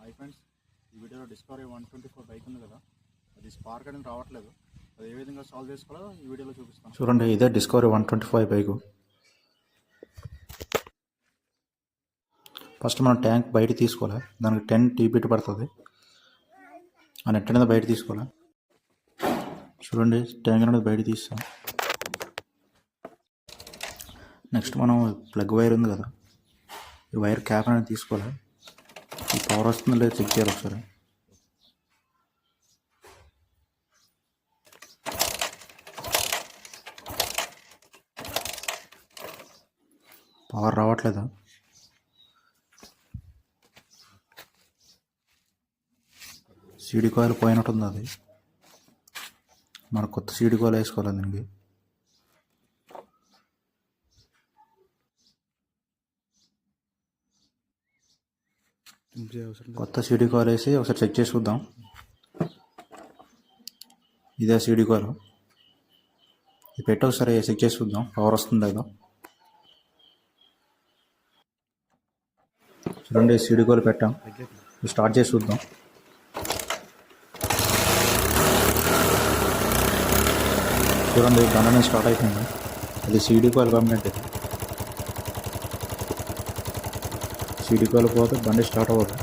Hi friends, ఈ వీడియోలో discovery 124 bike ఉంది కదా, అది స్పార్క్ అనేది రావట్లేదు. అది ఏ విధంగా సాల్వ్ చేసుకోవాలో ఈ వీడియోలో చూపిస్తాను. చూడండి, ఇదే డిస్కవరీ 125 బైకు. ఫస్ట్ మనం ట్యాంక్ బయట తీసుకోవాలి. దానికి 10 టీపీటీ పడుతుంది. ఆ నెట్ అనేది బయట తీసుకోవాలి. చూడండి, ట్యాంక్ అనేది బయట తీస్తాం. నెక్స్ట్ మనం ప్లగ్ వైర్ ఉంది కదా, ఈ వైర్ క్యాప్ అనేది తీసుకోవాలి. ఈ పవర్ వస్తుందో లేదో చెక్ చేయాలి ఒకసారి. పవర్ రావట్లేదు. సీడీ కాయిల్ పోయినట్టుంది. అది మన కొత్త సీడీ కాయిల్ వేసుకోవాలి దీనికి. కొత్త సీడీ కాయిల్ వేసి ఒకసారి చెక్ చేసి చూద్దాం. ఇదే సీడీ కాయిల్. ఇది పెట్టి ఒకసారి చెక్ చేసి చూద్దాం పవర్ వస్తుందో లేదో. చూడండి, సీడీ కాయిల్ పెట్టాం. స్టార్ట్ చేసి చూద్దాం. చూడండి, బండి స్టార్ట్ అయిపోయింది. అది సీడీ కాయిల్ కంప్లైంట్. ఇది సీడీ కాయిల్ పోతే బండి స్టార్ట్ అవ్వదు.